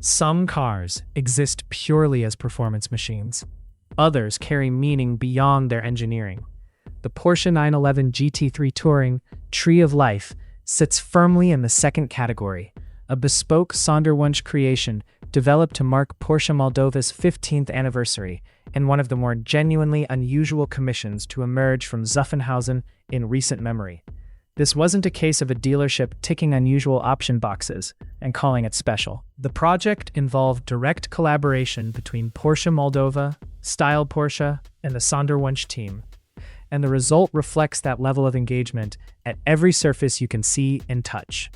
Some cars exist purely as performance machines. Others carry meaning beyond their engineering. The Porsche 911 GT3 Touring Tree of Life sits firmly in the second category, a bespoke Sonderwunsch creation developed to mark Porsche Moldova's 15th anniversary and one of the more genuinely unusual commissions to emerge from Zuffenhausen in recent memory. This wasn't a case of a dealership ticking unusual option boxes and calling it special. The project involved direct collaboration between Porsche Moldova, Style Porsche, and the Sonderwunsch team, and the result reflects that level of engagement at every surface you can see and touch.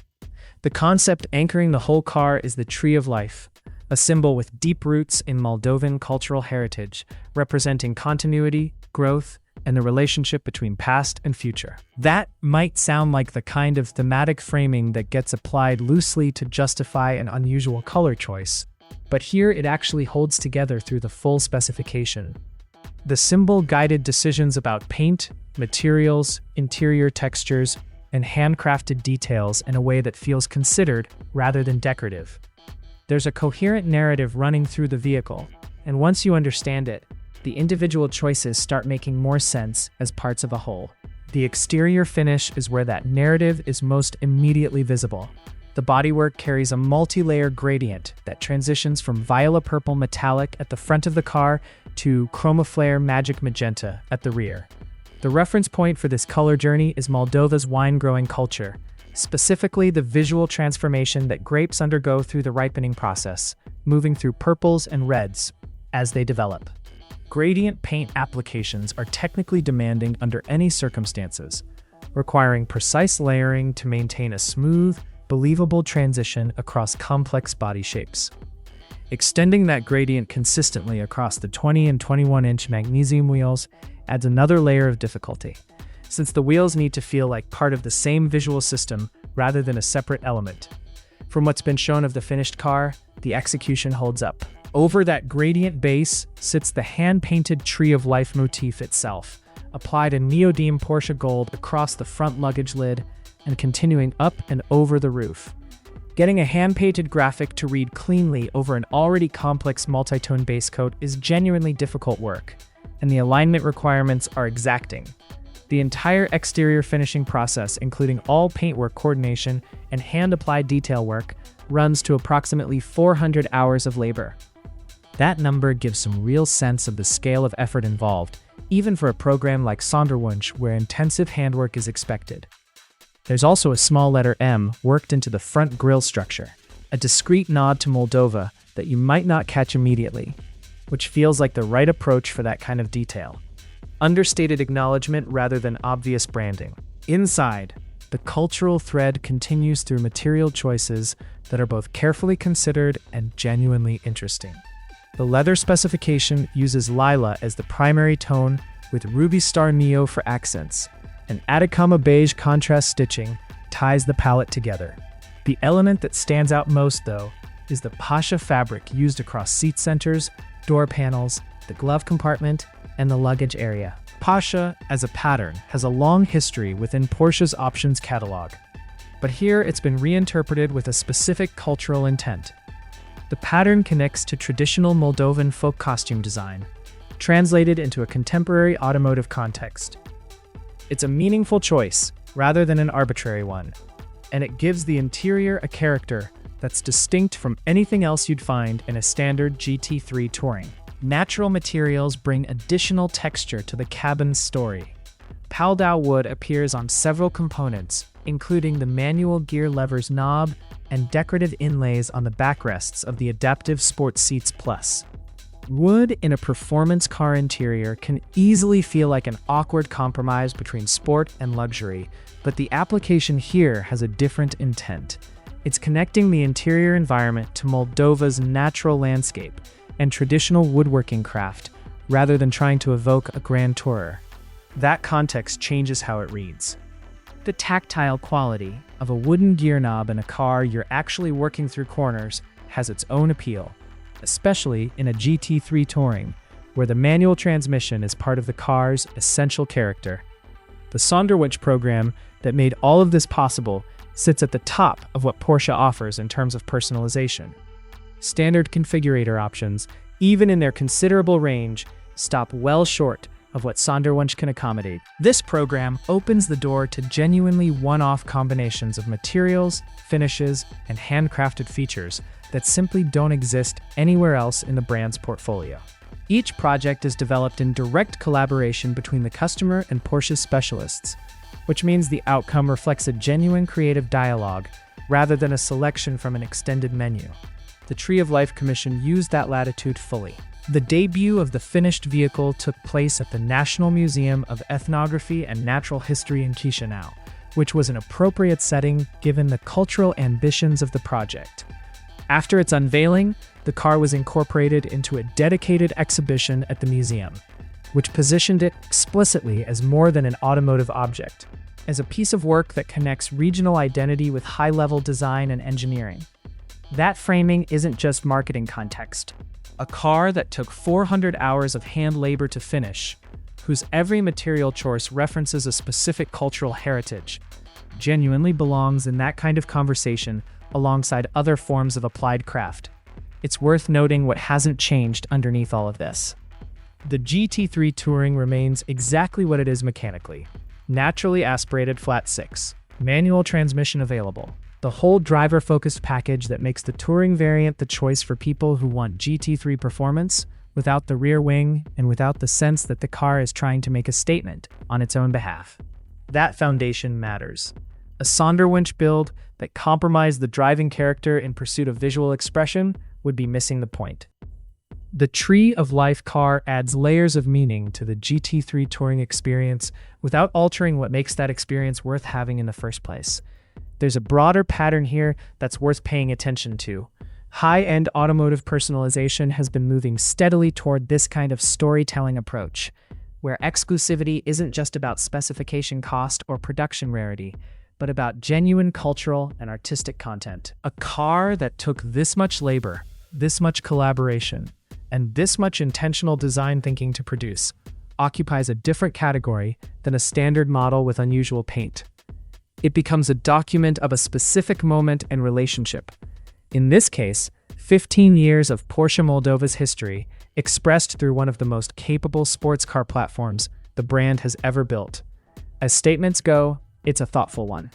The concept anchoring the whole car is the Tree of Life, a symbol with deep roots in Moldovan cultural heritage, representing continuity, growth, and the relationship between past and future. That might sound like the kind of thematic framing that gets applied loosely to justify an unusual color choice, but here it actually holds together through the full specification. The symbol guided decisions about paint, materials, interior textures, and handcrafted details in a way that feels considered rather than decorative. There's a coherent narrative running through the vehicle, and once you understand it, the individual choices start making more sense as parts of a whole. The exterior finish is where that narrative is most immediately visible. The bodywork carries a multi-layer gradient that transitions from violet purple metallic at the front of the car to chromaflare magic magenta at the rear. The reference point for this color journey is Moldova's wine-growing culture, specifically the visual transformation that grapes undergo through the ripening process, moving through purples and reds as they develop. Gradient paint applications are technically demanding under any circumstances, requiring precise layering to maintain a smooth, believable transition across complex body shapes. Extending that gradient consistently across the 20 and 21-inch magnesium wheels adds another layer of difficulty, since the wheels need to feel like part of the same visual system rather than a separate element. From what's been shown of the finished car, the execution holds up. Over that gradient base sits the hand-painted Tree of Life motif itself, applied in neodyme Porsche gold across the front luggage lid and continuing up and over the roof. Getting a hand-painted graphic to read cleanly over an already complex multi-tone base coat is genuinely difficult work, and the alignment requirements are exacting. The entire exterior finishing process, including all paintwork coordination and hand-applied detail work, runs to approximately 400 hours of labor. That number gives some real sense of the scale of effort involved, even for a program like Sonderwunsch where intensive handwork is expected. There's also a small letter M worked into the front grille structure, a discreet nod to Moldova that you might not catch immediately, which feels like the right approach for that kind of detail. Understated acknowledgement rather than obvious branding. Inside, the cultural thread continues through material choices that are both carefully considered and genuinely interesting. The leather specification uses lila as the primary tone with Ruby Star Neo for accents, and Atacama beige contrast stitching ties the palette together. The element that stands out most, though, is the Pasha fabric used across seat centers, door panels, the glove compartment, and the luggage area. Pasha, as a pattern, has a long history within Porsche's options catalog, but here it's been reinterpreted with a specific cultural intent. The pattern connects to traditional Moldovan folk costume design, translated into a contemporary automotive context. It's a meaningful choice, rather than an arbitrary one, and it gives the interior a character that's distinct from anything else you'd find in a standard GT3 Touring. Natural materials bring additional texture to the cabin's story. Paldau wood appears on several components, including the manual gear lever's knob and decorative inlays on the backrests of the Adaptive Sport Seats Plus. Wood in a performance car interior can easily feel like an awkward compromise between sport and luxury, but the application here has a different intent. It's connecting the interior environment to Moldova's natural landscape and traditional woodworking craft, rather than trying to evoke a grand tourer. That context changes how it reads. The tactile quality of a wooden gear knob in a car you're actually working through corners has its own appeal, especially in a GT3 Touring, where the manual transmission is part of the car's essential character. The Sonderwunsch program that made all of this possible sits at the top of what Porsche offers in terms of personalization. Standard configurator options, even in their considerable range, stop well short of what Sonderwunsch can accommodate. This program opens the door to genuinely one-off combinations of materials, finishes, and handcrafted features that simply don't exist anywhere else in the brand's portfolio. Each project is developed in direct collaboration between the customer and Porsche's specialists, which means the outcome reflects a genuine creative dialogue rather than a selection from an extended menu. The Tree of Life Commission used that latitude fully. The debut of the finished vehicle took place at the National Museum of Ethnography and Natural History in Chisinau, which was an appropriate setting given the cultural ambitions of the project. After its unveiling, the car was incorporated into a dedicated exhibition at the museum, which positioned it explicitly as more than an automotive object, as a piece of work that connects regional identity with high-level design and engineering. That framing isn't just marketing context. A car that took 400 hours of hand labor to finish, whose every material choice references a specific cultural heritage, genuinely belongs in that kind of conversation alongside other forms of applied craft. It's worth noting what hasn't changed underneath all of this. The GT3 Touring remains exactly what it is mechanically. Naturally aspirated flat 6, manual transmission available. The whole driver-focused package that makes the Touring variant the choice for people who want GT3 performance without the rear wing and without the sense that the car is trying to make a statement on its own behalf. That foundation matters. A Sonderwunsch build that compromised the driving character in pursuit of visual expression would be missing the point. The Tree of Life car adds layers of meaning to the GT3 Touring experience without altering what makes that experience worth having in the first place. There's a broader pattern here that's worth paying attention to. High-end automotive personalization has been moving steadily toward this kind of storytelling approach, where exclusivity isn't just about specification cost or production rarity, but about genuine cultural and artistic content. A car that took this much labor, this much collaboration, and this much intentional design thinking to produce occupies a different category than a standard model with unusual paint. It becomes a document of a specific moment and relationship. In this case, 15 years of Porsche Moldova's history, expressed through one of the most capable sports car platforms the brand has ever built. As statements go, it's a thoughtful one.